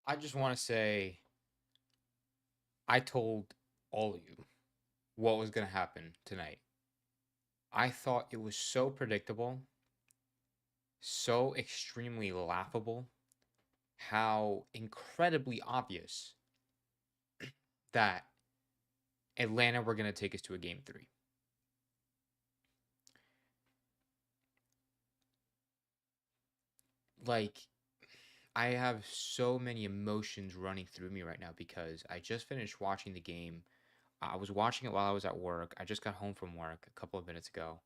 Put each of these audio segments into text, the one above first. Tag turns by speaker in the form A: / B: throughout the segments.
A: I just want to say I told all of you what was going to happen tonight. I thought it was so predictable, so extremely laughable, how incredibly obvious that Atlanta were going to take us to a game three. Like, I have so many emotions running through me right now because I just finished watching the game. I was watching it while I was at work. I just got home from work a couple of minutes ago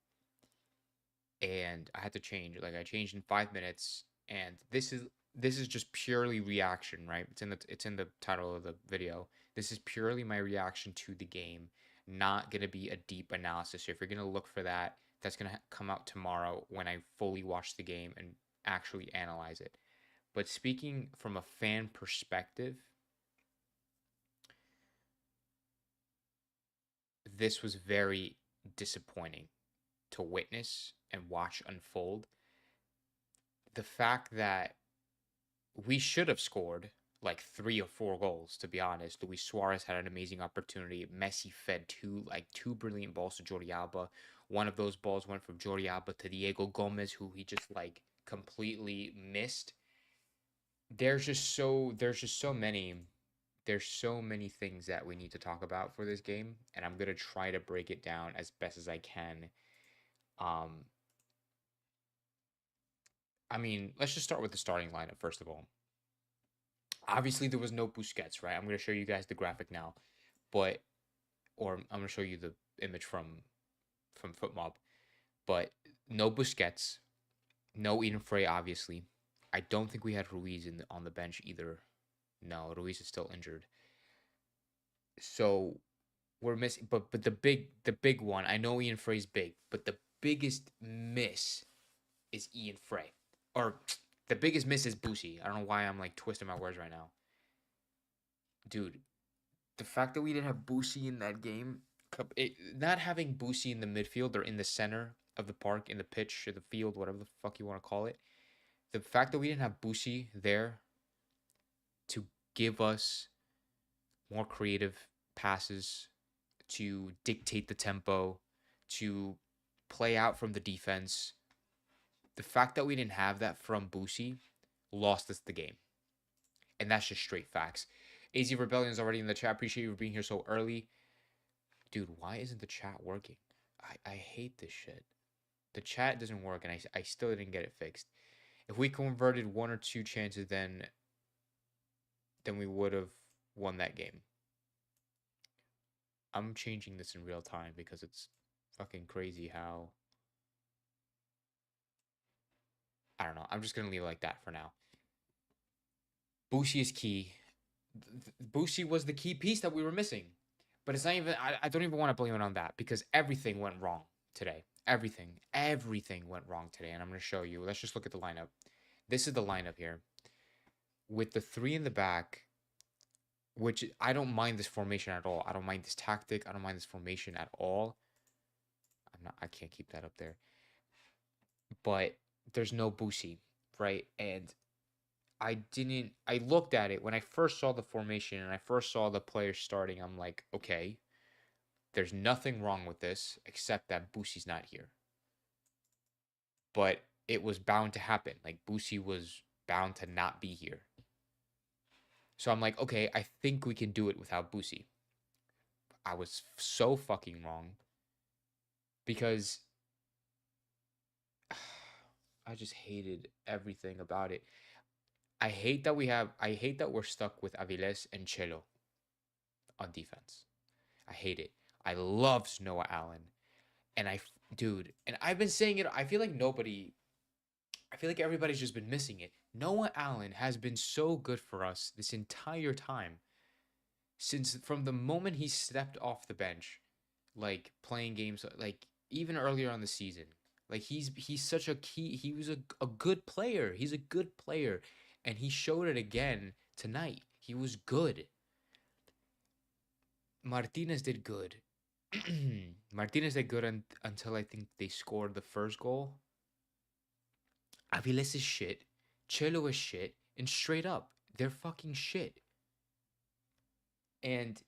A: and I had to change. Like I changed in 5 minutes, and this is just purely reaction, right? It's in the title of the video. This is purely my reaction to the game, not gonna be a deep analysis. So if you're gonna look for that, that's gonna come out tomorrow when I fully watch the game and actually analyze it. But speaking from a fan perspective, this was very disappointing to witness and watch unfold. The fact that we should have scored like 3 or 4 goals, to be honest. Luis Suarez had an amazing opportunity. Messi fed two brilliant balls to Jordi Alba. One of those balls went from Jordi Alba to Diego Gomez, who he just like completely missed. There's so many things that we need to talk about for this game, and I'm gonna try to break it down as best as I can. Um, I mean, let's just start with the starting lineup first of all. Obviously, there was no Busquets, right? I'm going to show you guys the graphic now, but or I'm going to show you the image from FootMob, but no Busquets, no Eden Frey, obviously. I don't think we had Ruiz on the bench either. No, Ruiz is still injured. So we're missing, but the big one. I know Ian Frey's big, but the biggest miss is Ian Frey, or the biggest miss is Boosie. I don't know why I'm like twisting my words right now, dude. The fact that we didn't have Boosie in that game, not having Boosie in the midfield or in the center of the park, in the pitch or the field, whatever the fuck you want to call it, the fact that we didn't have Boosie there to give us more creative passes, to dictate the tempo, to play out from the defense, the fact that we didn't have that from Boosie lost us the game. And that's just straight facts. AZ Rebellion is already in the chat. Appreciate you for being here so early. Dude, why isn't the chat working? I hate this shit. The chat doesn't work, and I still didn't get it fixed. If we converted 1 or 2 chances, then we would have won that game. I'm changing this in real time because it's fucking crazy how. I don't know. I'm just gonna leave it like that for now. Bushi is key. Bushi was the key piece that we were missing. But it's not even. I don't even want to blame it on that because everything went wrong today. Everything went wrong today, and I'm going to show you. Let's just look at the lineup. This is the lineup here with the three in the back, which I don't mind this formation at all. I don't mind this tactic. I don't mind this formation at all. I can't keep that up there. But there's no Busi, right? And I looked at it when I first saw the formation and I first saw the players starting. I'm like, okay, there's nothing wrong with this except that Busi's not here. But it was bound to happen. Like Busi was bound to not be here. So I'm like, okay, I think we can do it without Busi. I was so fucking wrong because I just hated everything about it. I hate that we're stuck with Aviles and Chelo on defense. I hate it. I love Noah Allen. And dude, and I've been saying it, I feel like everybody's just been missing it. Noah Allen has been so good for us this entire time. Since from the moment he stepped off the bench, like playing games like even earlier on the season. Like he's such a key he was a good player. He's a good player. And he showed it again tonight. He was good. Martinez did good. Martinez did good until I think they scored the first goal. Aviles is shit. Chelo is shit. And straight up, They're fucking shit. And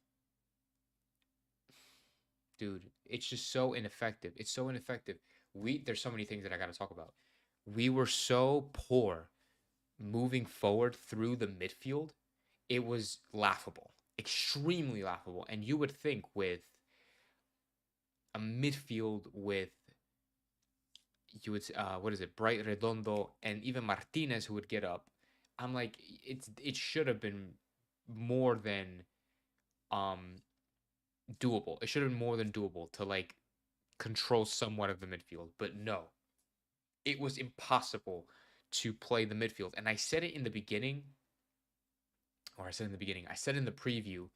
A: dude, it's just so ineffective. It's so ineffective. There's so many things that I got to talk about. We were so poor moving forward through the midfield. It was laughable, extremely laughable. And you would think with a midfield with what is it, Bright Redondo and even Martinez who would get up. I'm like, it should have been more than um doable. It should have been more than doable to like control somewhat of the midfield. But no, it was impossible to play the midfield. And I said it in the beginning, I said in the preview,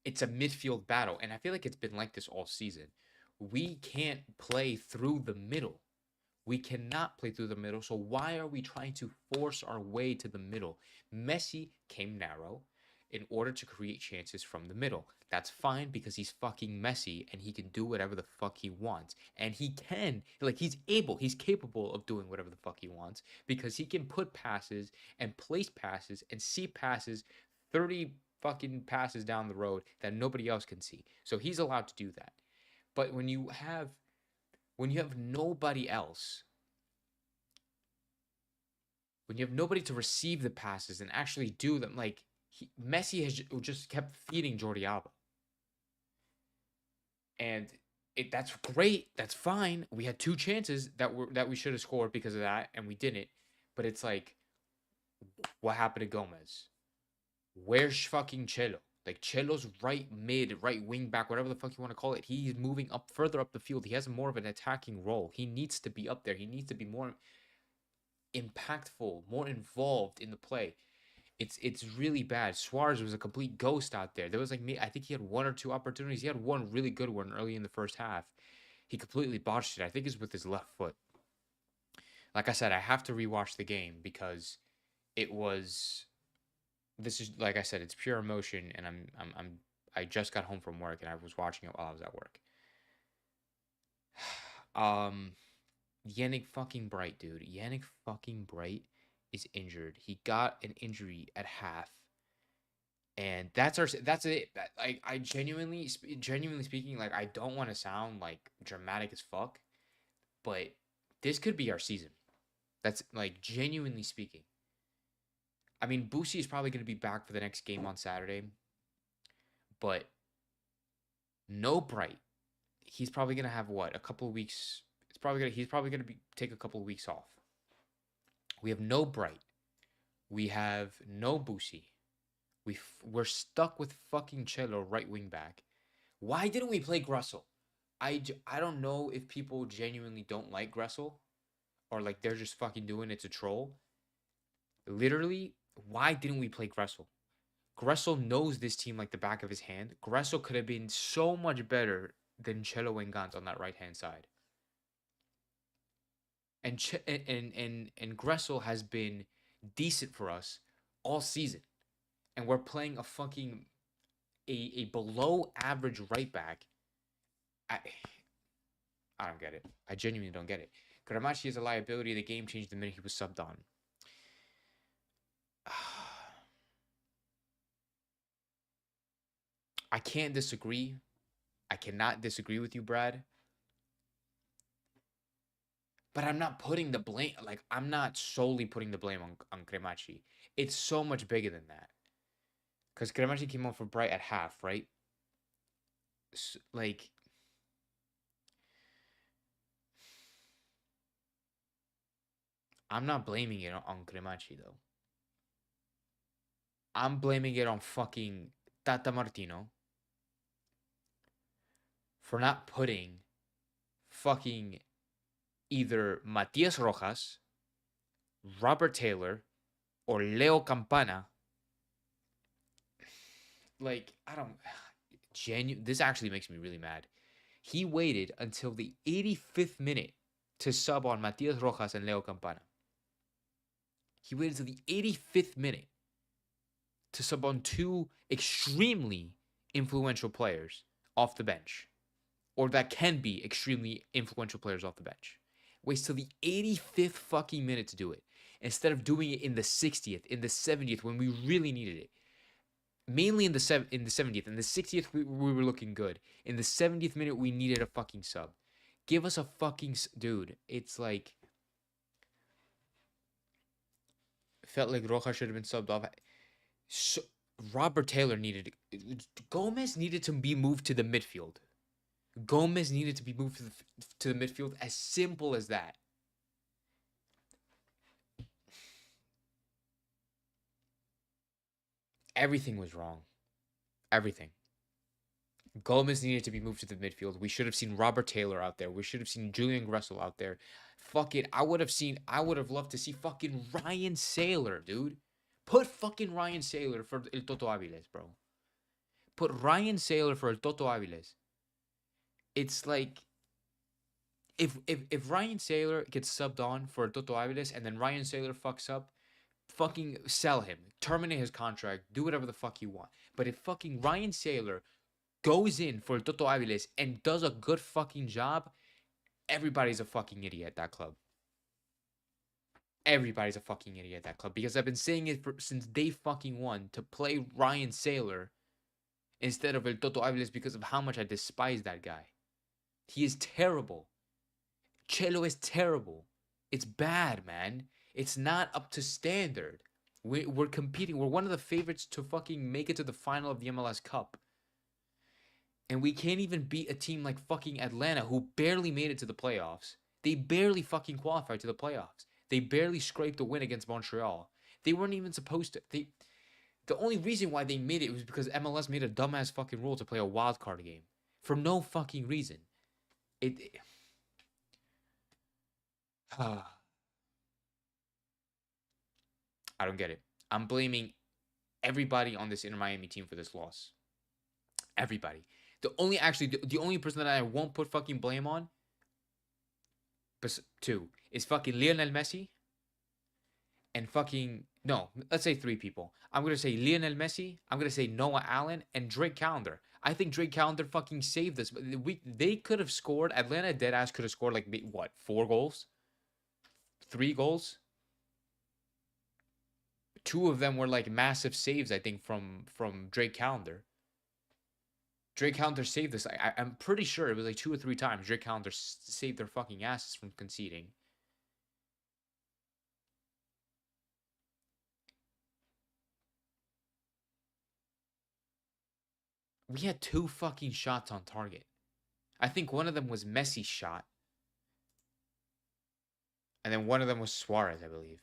A: it's a midfield battle. And I feel like it's been like this all season. We can't play through the middle. We cannot play through the middle. So why are we trying to force our way to the middle? Messi came narrow in order to create chances from the middle. That's fine because he's fucking Messi and he can do whatever the fuck he wants. And he can, like, he's capable of doing whatever the fuck he wants because he can put passes and place passes and see passes 30 fucking passes down the road that nobody else can see. So he's allowed to do that. But when you have nobody else, when you have nobody to receive the passes and actually do them, like Messi has just kept feeding Jordi Alba, and that's great, that's fine. We had two chances that we should have scored because of that, and we didn't. But it's like, what happened to Gomez? Where's fucking Chelo? Like Chelo's right mid, right wing back, whatever the fuck you want to call it. He's moving up further up the field. He has more of an attacking role. He needs to be up there. He needs to be more impactful, more involved in the play. It's really bad. Suarez was a complete ghost out there. There was like I think he had one or two opportunities. He had one really good one early in the first half. He completely botched it. I think it's with his left foot. Like I said, I have to rewatch the game because it was. This is like I said, it's pure emotion, and I just got home from work and I was watching it while I was at work. um, Yannick fucking Bright, dude. Yannick fucking Bright is injured. He got an injury at half, and that's it. Like I genuinely speaking, like I don't want to sound like dramatic as fuck, but this could be our season. That's like genuinely speaking. I mean, Boosie is probably going to be back for the next game on Saturday, but no Bright. He's probably going to have what, a couple of weeks. He's probably going to take a couple of weeks off. We have no Bright. We have no Boosie. We're stuck with fucking Cello right wing back. Why didn't we play Gressel? I don't know if people genuinely don't like Gressel or like they're just fucking doing it to troll. Literally, why didn't we play Gressel? Gressel knows this team like the back of his hand. Gressel could have been so much better than Cello and Gantz on that right hand side. And Gressel has been decent for us all season. And we're playing a fucking a below average right back. I don't get it. I genuinely don't get it. Karamachi is a liability. The game changed the minute he was subbed on. I can't disagree. I cannot disagree with you, Brad. But I'm not putting the blame, like, I'm not solely putting the blame on Cremachi. It's so much bigger than that. Because Cremachi came on for Bright at half, right? So, like, I'm not blaming it on Cremachi, though. I'm blaming it on fucking Tata Martino for not putting fucking either Matias Rojas, Robert Taylor, or Leo Campana. Like, I don't. This actually makes me really mad. He waited until the 85th minute to sub on Matias Rojas and Leo Campana. He waited until the 85th minute to sub on two extremely influential players off the bench, or that can be extremely influential players off the bench. Waits till the 85th fucking minute to do it. instead of doing it in the 60th, in the 70th when we really needed it. Mainly in the 70th. In the 60th, we were looking good. In the 70th minute, we needed a fucking sub. Give us a fucking dude. It's like felt like Roja should have been subbed off. So, Robert Taylor needed Gomez needed to be moved to the midfield. Gomez needed to be moved to the midfield. As simple as that. Everything was wrong. Everything. Gomez needed to be moved to the midfield. We should have seen Robert Taylor out there. We should have seen Julian Gressel out there. Fuck it. I would have loved to see fucking Ryan Saylor, dude. Put fucking Ryan Saylor for El Toto Aviles, bro. Put Ryan Saylor for El Toto Aviles. It's like if Ryan Saylor gets subbed on for El Toto Aviles and then Ryan Saylor fucks up, fucking sell him. Terminate his contract. Do whatever the fuck you want. But if fucking Ryan Saylor goes in for Toto Aviles and does a good fucking job, everybody's a fucking idiot at that club. Everybody's a fucking idiot at that club because I've been saying it since day fucking one to play Ryan Saylor instead of El Toto Aviles because of how much I despise that guy. He is terrible. Chelo is terrible. It's bad, man. It's not up to standard. We're competing. We're one of the favorites to fucking make it to the final of the MLS Cup. And we can't even beat a team like fucking Atlanta who barely made it to the playoffs. They barely fucking qualified to the playoffs. They barely scraped a win against Montreal. They weren't even supposed to. The only reason why they made it was because MLS made a dumbass fucking rule to play a wild card game. For no fucking reason. I don't get it. I'm blaming everybody on this Inter Miami team for this loss. Everybody. The only person that I won't put fucking blame on, two, is fucking Lionel Messi and fucking, no, let's say three people. I'm going to say Lionel Messi, I'm going to say Noah Allen, and Drake Callender. I think Drake Callender fucking saved us. They could have scored, Atlanta deadass could have scored like, what, 4 goals? 3 goals? 2 of them were like massive saves, I think, from Drake Callender. Drake Callender saved this. I'm pretty sure it was like 2 or 3 times Drake Callender saved their fucking asses from conceding. We had 2 fucking shots on target. I think one of them was Messi's shot. And then one of them was Suarez, I believe.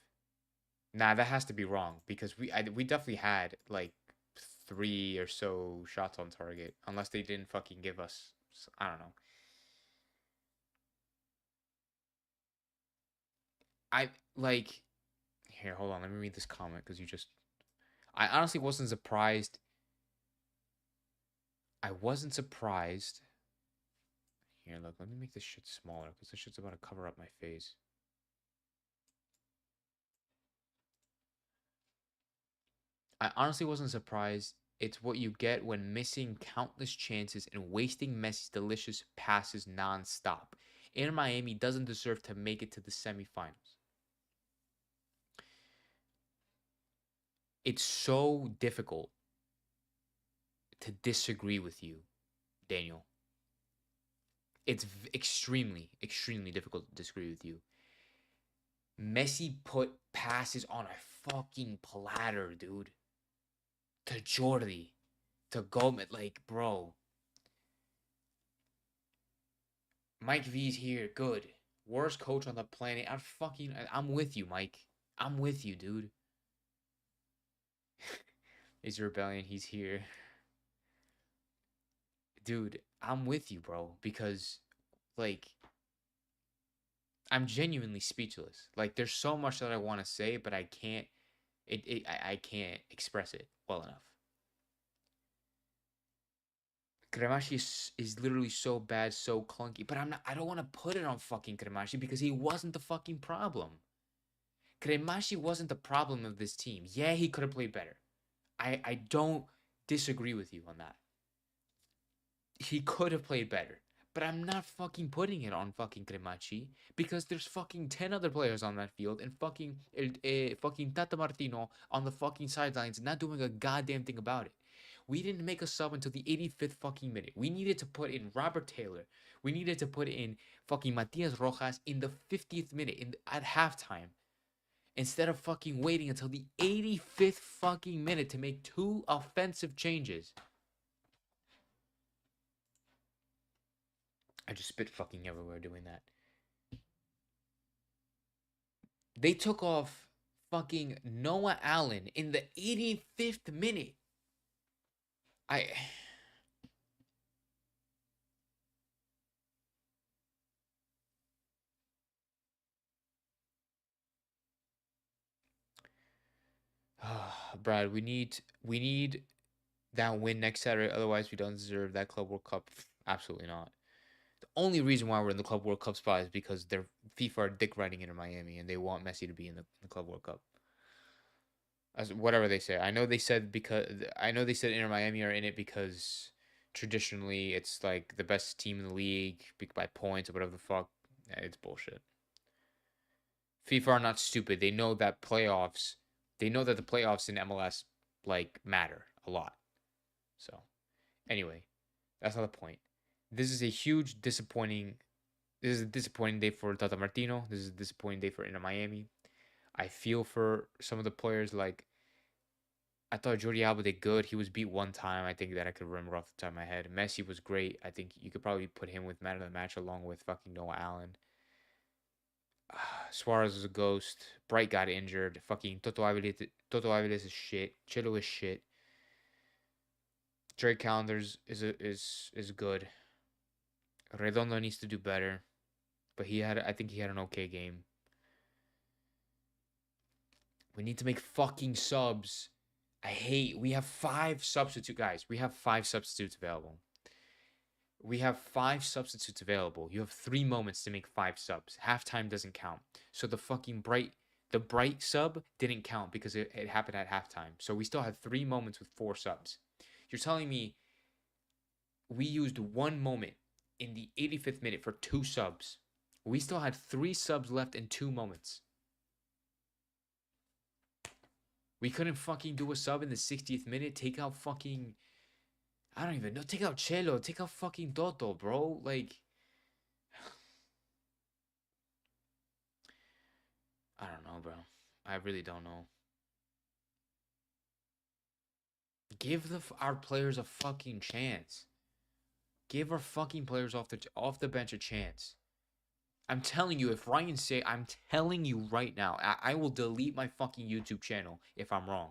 A: Nah, that has to be wrong because we definitely had like 3 or so shots on target, unless they didn't fucking give us, I don't know. Here, hold on, let me read this comment because I honestly wasn't surprised. I wasn't surprised. Here, look, let me make this shit smaller because this shit's about to cover up my face. I honestly wasn't surprised. It's what you get when missing countless chances and wasting Messi's delicious passes non-stop. Inter Miami doesn't deserve to make it to the semifinals. It's so difficult to disagree with you, Daniel. It's extremely, extremely difficult to disagree with you. Messi put passes on a fucking platter, dude. To Jordi, to Gomez, like, bro. Mike V's here, good. Worst coach on the planet. I'm with you, Mike. I'm with you, dude. Is Rebellion, he's here. Dude, I'm with you, bro, because, like, I'm genuinely speechless. Like, there's so much that I want to say, but I can't, I can't express it well enough. Cremashi is literally so bad, so clunky. But I don't want to put it on fucking Cremashi because he wasn't the fucking problem. Cremashi wasn't the problem of this team. Yeah, he could have played better. I don't disagree with you on that. He could have played better. But I'm not fucking putting it on fucking Cremachi because there's fucking 10 other players on that field and fucking Tata Martino on the fucking sidelines not doing a goddamn thing about it. We didn't make a sub until the 85th fucking minute. We needed to put in Robert Taylor. We needed to put in fucking Matias Rojas in the 50th minute at halftime instead of fucking waiting until the 85th fucking minute to make two offensive changes. I just spit fucking everywhere doing that. They took off fucking Noah Allen in the 85th minute. I Brad, we need that win next Saturday. Otherwise, we don't deserve that Club World Cup. Absolutely not. The only reason why we're in the Club World Cup spot is because they're FIFA are dick riding into Miami and they want Messi to be in the Club World Cup. As whatever they say, I know they said Inter Miami are in it because traditionally it's like the best team in the league by points or whatever the fuck. It's bullshit. FIFA are not stupid. They know that playoffs. They know that the playoffs in MLS like matter a lot. So anyway, that's not the point. This is a huge disappointing. This is a disappointing day for Tata Martino. This is a disappointing day for Inter Miami. I feel for some of the players. Like I thought Jordi Alba did good. He was beat one time. I think that I could remember off the top of my head. Messi was great. I think you could probably put him with man of the match along with fucking Noah Allen. Suarez is a ghost. Bright got injured. Fucking Toto Aviles is shit. Chilo is shit. Drake Calendars is good. Redondo needs to do better, but I think he had an okay game. We need to make fucking subs. We have 5 substitute guys. We have 5 substitutes available. We have 5 substitutes available. You have 3 moments to make 5 subs. Halftime doesn't count. So the bright sub didn't count because it happened at halftime. So we still had 3 moments with 4 subs. You're telling me we used 1 moment in the 85th minute for 2 subs. We still had 3 subs left in 2 moments. We couldn't fucking do a sub in the 60th minute. Take out fucking, I don't even know. Take out Chelo. Take out fucking Toto, bro. Like, I don't know, bro. I really don't know. Give our players a fucking chance. Give our fucking players off the bench a chance. I'm telling you, I'm telling you right now, I will delete my fucking YouTube channel if I'm wrong.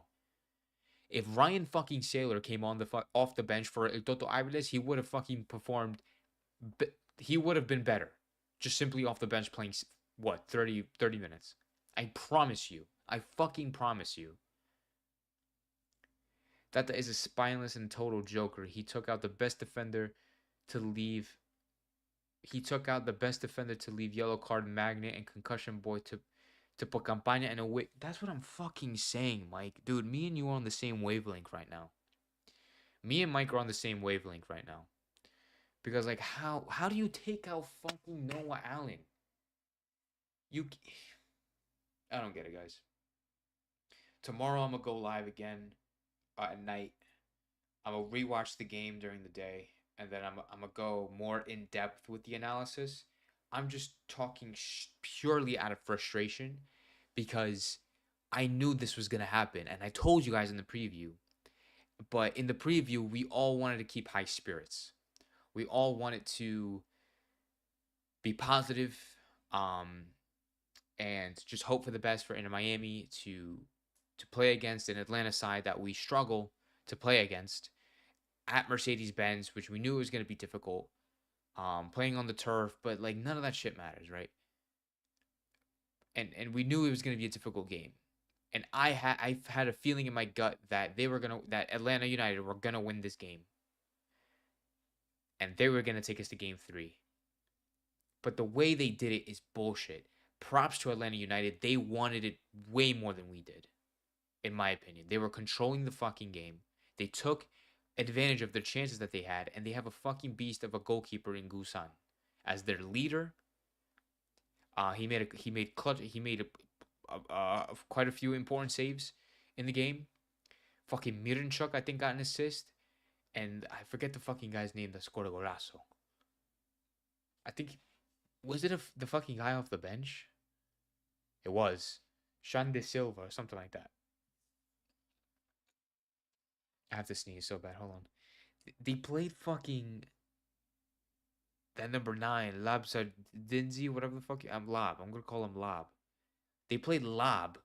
A: If Ryan fucking Sailor came on off the bench for El Toto Aviles, he would have fucking performed. He would have been better, just simply off the bench playing 30 minutes. I promise you. I fucking promise you. That is a spineless and total joker. He took out the best defender to leave. He took out the best defender to leave yellow card magnet and concussion boy to put Campana in a way. That's what I'm fucking saying, Mike. Dude, me and you are on the same wavelength right now. Me and Mike are on the same wavelength right now. Because like how do you take out fucking Noah Allen? I don't get it, guys. Tomorrow I'm gonna go live again at night. I'm gonna rewatch the game during the day, and then I'm gonna go more in depth with the analysis. I'm just talking purely out of frustration because I knew this was gonna happen, and I told you guys in the preview. But in the preview, we all wanted to keep high spirits. We all wanted to be positive, and just hope for the best for Inter Miami to play against an Atlanta side that we struggle to play against at Mercedes-Benz, which we knew was going to be difficult, playing on the turf, but like none of that shit matters, right? And we knew it was going to be a difficult game. And I've had a feeling in my gut that that Atlanta United were going to win this game. And they were going to take us to game 3. But the way they did it is bullshit. Props to Atlanta United. They wanted it way more than we did, in my opinion. They were controlling the fucking game. They took advantage of the chances that they had, and they have a fucking beast of a goalkeeper in Gusan as their leader. He made quite a few important saves in the game. Fucking Miranchuk, I think, got an assist, and I forget the fucking guy's name that scored a golazo. I think was it the fucking guy off the bench? It was Sean De Silva or something like that. I have to sneeze so bad. Hold on. They played fucking that number 9, Labsa Dinzi, whatever the fuck. I'm Lab. I'm gonna call him Lab. They played Lab,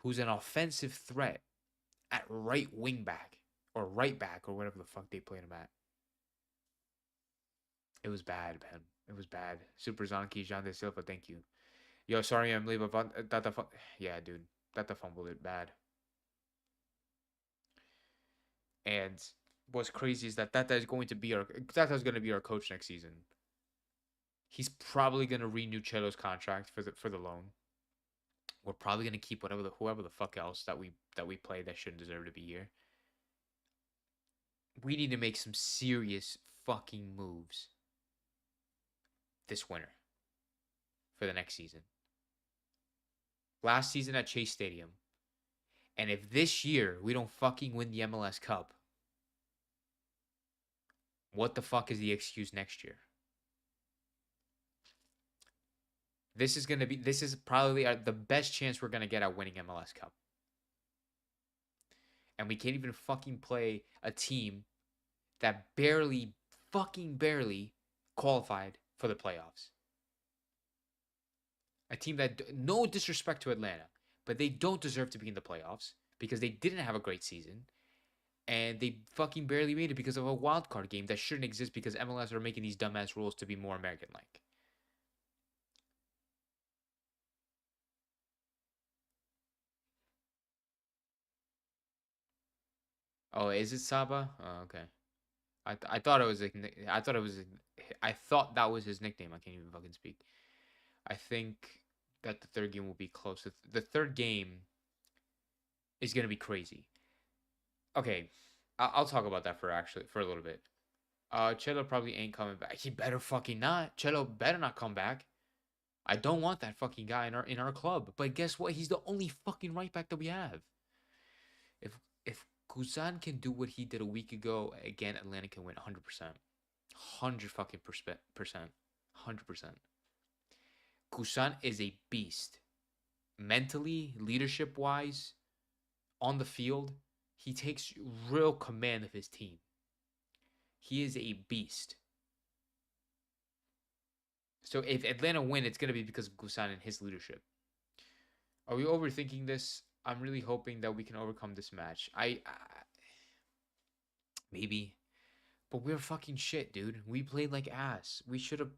A: who's an offensive threat at right wing back or right back or whatever the fuck they played him at. It was bad, man. It was bad. Super Zonky, Jean De Silva, thank you. Yo, sorry, I'm leaving. Yeah, dude. Tata fumbled it bad. And what's crazy is that Tata's going to be our coach next season. He's probably gonna renew Chelo's contract for the loan. We're probably gonna keep whoever the fuck else that we play that shouldn't deserve to be here. We need to make some serious fucking moves this winter for the next season. Last season at Chase Stadium. And if this year we don't fucking win the MLS Cup, what the fuck is the excuse next year? This is probably the best chance we're going to get at winning MLS Cup. And we can't even fucking play a team that barely qualified for the playoffs. A team that, no disrespect to Atlanta, but they don't deserve to be in the playoffs because they didn't have a great season. And they fucking barely made it because of a wild card game that shouldn't exist because MLS are making these dumbass rules to be more American-like. Oh, is it Saba? Oh, okay. I thought it was I thought that was his nickname. I can't even fucking speak. I think that the third game will be close. The third game is gonna be crazy. Okay, I'll talk about that for a little bit. Cello probably ain't coming back. He better fucking not. Cello better not come back. I don't want that fucking guy in our club. But guess what? He's the only fucking right back that we have. If Kuzan can do what he did a week ago, again, Atlanta can win 100%. 100 fucking percent. 100%. Kusan is a beast. Mentally, leadership wise, on the field, he takes real command of his team. He is a beast. So if Atlanta win, it's going to be because of Kusan and his leadership. Are we overthinking this? I'm really hoping that we can overcome this match. Maybe. But we're fucking shit, dude. We played like ass. We should have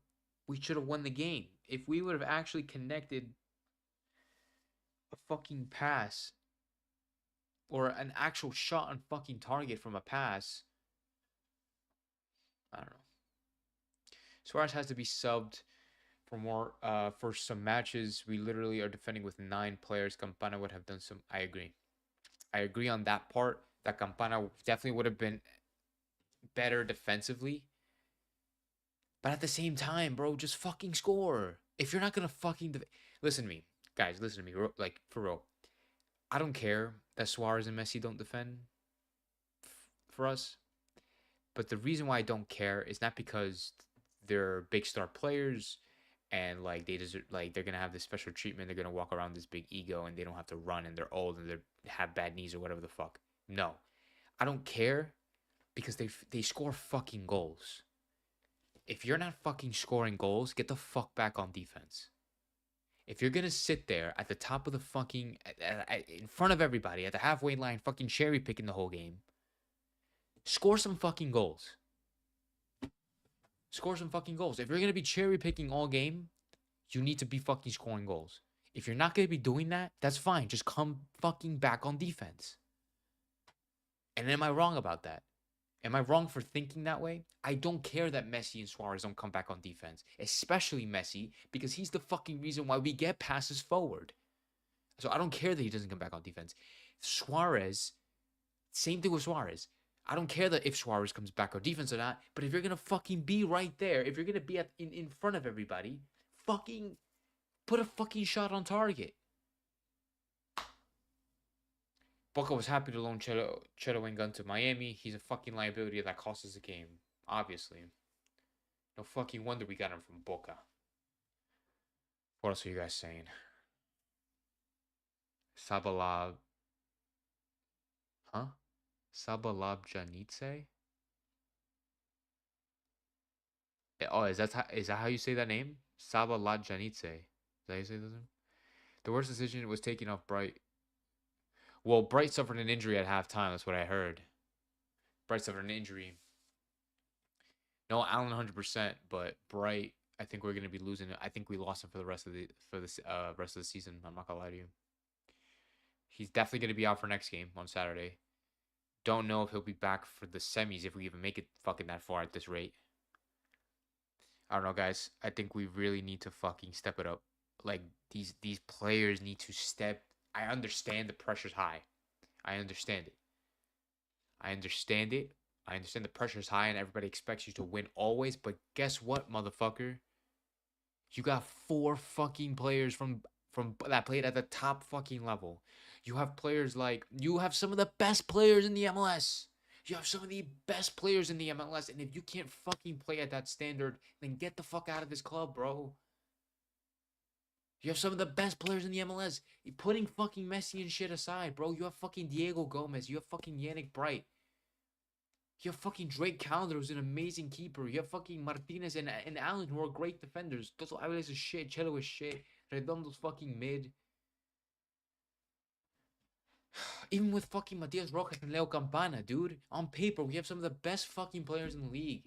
A: won the game. If we would have actually connected a fucking pass or an actual shot on fucking target from a pass, I don't know. Suarez has to be subbed for some matches. We literally are defending with 9 players. Campana would have done some. I agree on that part. That Campana definitely would have been better defensively. But at the same time, bro, just fucking score. If you're not gonna fucking listen to me, guys, listen to me, like for real. I don't care that Suarez and Messi don't defend for us. But the reason why I don't care is not because they're big star players and like they deserve, like they're gonna have this special treatment. They're gonna walk around this big ego and they don't have to run and they're old and they have bad knees or whatever the fuck. No, I don't care because they score fucking goals. If you're not fucking scoring goals, get the fuck back on defense. If you're gonna sit there at the top of the fucking in front of everybody at the halfway line, fucking cherry picking the whole game, score some fucking goals. Score some fucking goals. If you're going to be cherry picking all game, you need to be fucking scoring goals. If you're not going to be doing that, that's fine. Just come fucking back on defense. And am I wrong about that? Am I wrong for thinking that way? I don't care that Messi and Suarez don't come back on defense. Especially Messi, because he's the fucking reason why we get passes forward. So I don't care that he doesn't come back on defense. Suarez, same thing with Suarez. I don't care that if Suarez comes back or defense or not, but if you're gonna fucking be right there, if you're gonna be in front of everybody, fucking put a fucking shot on target. Boca was happy to loan Cheto Gun to Miami. He's a fucking liability that cost us a game, obviously. No fucking wonder we got him from Boca. What else are you guys saying? Sabalab, huh? Sabalab Janitze? Oh, is that how you say that name? Sabalab Janitze. Is that how you say that name? The worst decision was taking off Bright. Well, Bright suffered an injury at halftime. That's what I heard. Bright suffered an injury. No, Allen 100%, but Bright, I think we're gonna be losing. I think we lost him for the rest of the rest of the season. I'm not gonna lie to you. He's definitely gonna be out for next game on Saturday. Don't know if he'll be back for the semis if we even make it fucking that far at this rate. I don't know, guys. I think we really need to fucking step it up. Like these players need to step. I understand the pressure's high. I understand it. I understand it. I understand the pressure's high and everybody expects you to win always. But guess what, motherfucker? You got four fucking players from that played at the top fucking level. You have players like you have some of the best players in the MLS. You have some of the best players in the MLS, and if you can't fucking play at that standard, then get the fuck out of this club, bro. You have some of the best players in the MLS. You're putting fucking Messi and shit aside, bro. You have fucking Diego Gomez. You have fucking Yannick Bright. You have fucking Drake Calder, who's an amazing keeper. You have fucking Martinez and Allen, who are great defenders. Toto Aviles is shit. Chelo is shit. Redondo's fucking mid. Even with fucking Matias Rojas and Leo Campana, dude. On paper, we have some of the best fucking players in the league.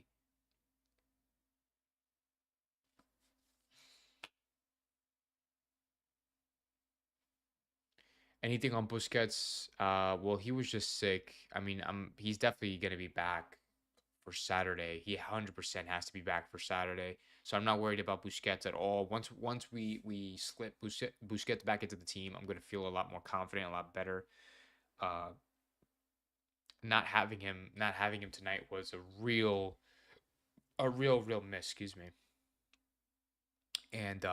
A: Anything on Busquets? Well, he was just sick. I mean, he's definitely gonna be back for Saturday. He 100% has to be back for Saturday. So I'm not worried about Busquets at all. Once we slip Busquets back into the team, I'm gonna feel a lot more confident, a lot better. Uh, not having him tonight was a real miss. Excuse me. And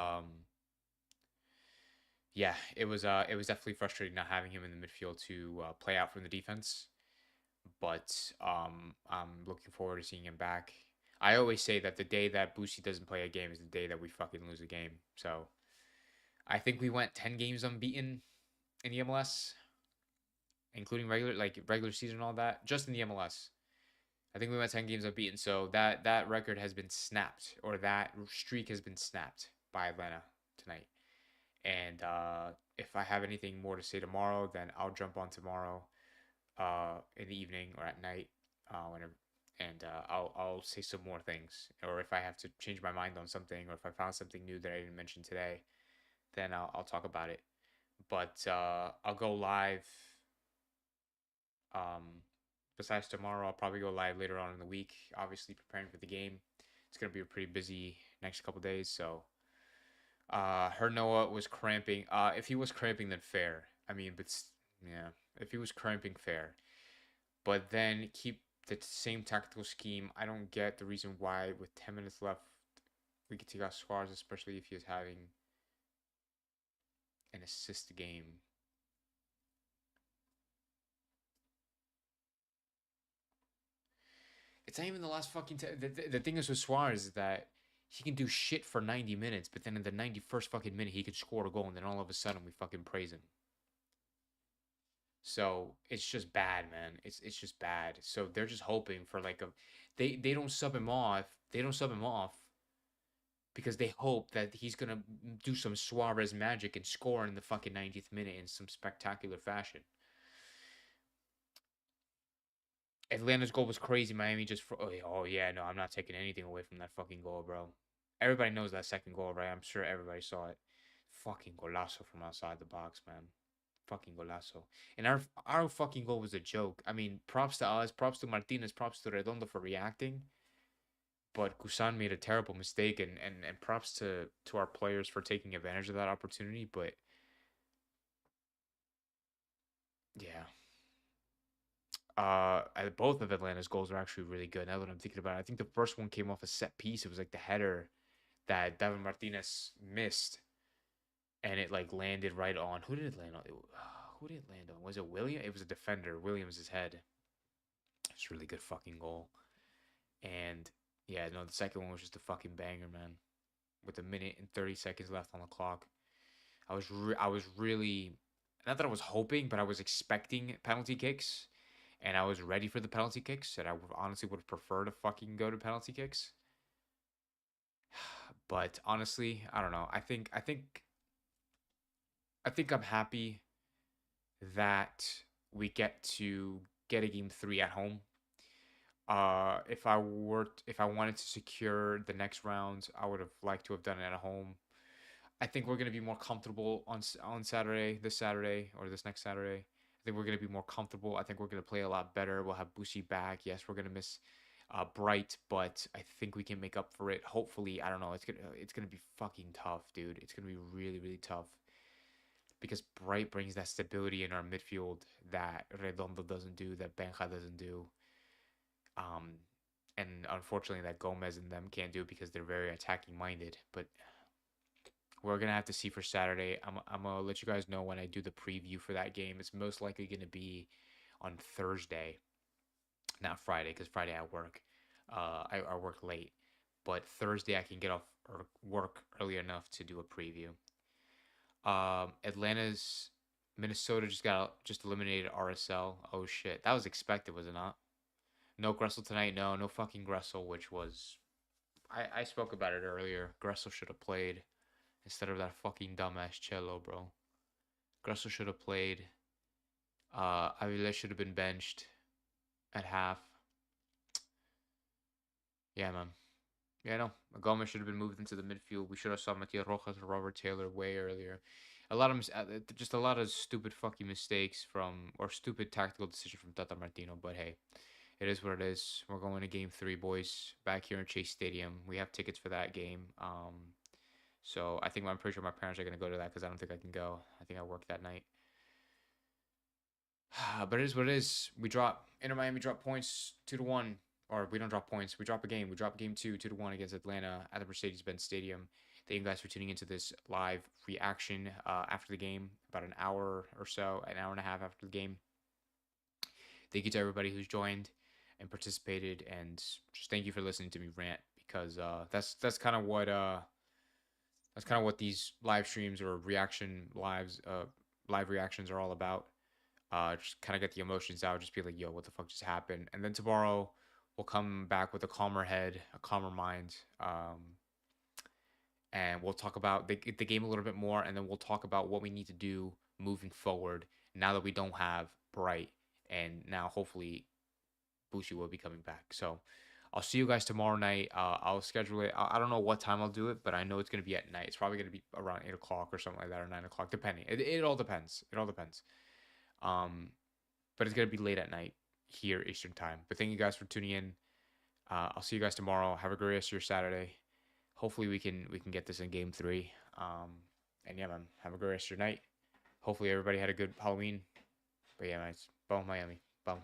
A: yeah, it was definitely frustrating not having him in the midfield to play out from the defense. But I'm looking forward to seeing him back. I always say that the day that Boosie doesn't play a game is the day that we fucking lose a game. So I think we went 10 games unbeaten in the MLS, including regular season and all that, just in the MLS. I think we went 10 games unbeaten. So that record has been snapped, or that streak has been snapped by Atlanta tonight. And if I have anything more to say tomorrow, then I'll jump on tomorrow in the evening or at night, whenever, and I'll say some more things. Or if I have to change my mind on something, or if I found something new that I didn't mention today, then I'll talk about it. But I'll go live. Besides tomorrow, I'll probably go live later on in the week. Obviously, preparing for the game. It's gonna be a pretty busy next couple days. So, Noah was cramping. If he was cramping, then fair. I mean, but yeah, if he was cramping, fair. But then keep the same tactical scheme. I don't get the reason why, with 10 minutes left, we could take out Suarez, especially if he is having an assist game. It's not even the last fucking. The thing is with Suarez is that he can do shit for 90 minutes, but then in the 91st fucking minute, he could score a goal, and then all of a sudden, we fucking praise him. So it's just bad, man. It's just bad. So they're just hoping for like a. They don't sub him off. They don't sub him off because they hope that he's gonna do some Suarez magic and score in the fucking 90th minute in some spectacular fashion. Atlanta's goal was crazy. Miami just oh yeah, no, I'm not taking anything away from that fucking goal, bro. Everybody knows that second goal, right? I'm sure everybody saw it. Fucking golazo from outside the box, man. Fucking golazo. And our fucking goal was a joke. I mean, props to us, props to Martinez, props to Redondo for reacting. But Kusan made a terrible mistake, and props to our players for taking advantage of that opportunity. But yeah. Both of Atlanta's goals are actually really good. Now that I'm thinking about it, I think the first one came off a set piece. It was like the header that David Martinez missed, and it like landed right on. Who did it land on? Who did it land on? Was it William? It was a defender. Williams' head. It's a really good fucking goal. And yeah, no, the second one was just a fucking banger, man. With a minute and 30 seconds left on the clock, I was really, not that I was hoping, but I was expecting penalty kicks, and I was ready for the penalty kicks, and I honestly would have preferred to fucking go to penalty kicks. But honestly, I don't know. I think I'm happy that we get to get a game three at home. If I wanted to secure the next round, I would have liked to have done it at home. I think we're gonna be more comfortable on Saturday, this Saturday or this next Saturday. I think we're gonna be more comfortable. I think we're gonna play a lot better. We'll have Busi back. Yes, we're gonna miss Bright, but I think we can make up for it. Hopefully, I don't know. It's gonna be fucking tough, dude. It's gonna be really really tough because Bright brings that stability in our midfield that Redondo doesn't do, that Benja doesn't do. Um, and unfortunately, that Gomez and them can't do because they're very attacking minded. But we're gonna have to see for Saturday. I'm gonna let you guys know when I do the preview for that game. It's most likely gonna be on Thursday, not Friday, because Friday I work. I work late, but Thursday I can get off or work early enough to do a preview. Atlanta's Minnesota just eliminated RSL. Oh shit, that was expected, was it not? No Gressel tonight. No, no fucking Gressel, which was I spoke about it earlier. Gressel should have played instead of that fucking dumbass Cello, bro. Gressel should have played. Avila should have been benched at half. Yeah, man. Yeah, no. Gomez should have been moved into the midfield. We should have saw Matias Rojas or Robert Taylor way earlier. Just a lot of stupid fucking mistakes or stupid tactical decision from Tata Martino. But hey, it is what it is. We're going to game three, boys. Back here in Chase Stadium. We have tickets for that game. So I'm pretty sure my parents are gonna go to that because I don't think I can go. I think I work that night. But it is what it is. Inter Miami drop points 2-1, or we don't drop points. We drop a game. We drop game 2-1 against Atlanta at the Mercedes-Benz Stadium. Thank you guys for tuning into this live reaction after the game, about an hour or so, an hour and a half after the game. Thank you to everybody who's joined and participated, and just thank you for listening to me rant because that's kind of what these live streams or live reactions are all about. Just kind of get the emotions out, just be like, yo, what the fuck just happened? And then tomorrow we'll come back with a calmer head, a calmer mind, and we'll talk about the game a little bit more, and then we'll talk about what we need to do moving forward now that we don't have Bright, and now hopefully Bushi will be coming back. So I'll see you guys tomorrow night. I'll schedule it. I don't know what time I'll do it, but I know it's going to be at night. It's probably going to be around 8 o'clock or something like that, or 9 o'clock, depending. It all depends. It all depends. But it's going to be late at night here, Eastern time. But thank you guys for tuning in. I'll see you guys tomorrow. Have a great rest of your Saturday. Hopefully we can get this in game three. And yeah, man, have a great rest of your night. Hopefully everybody had a good Halloween. But yeah, man, it's Miami. Bum.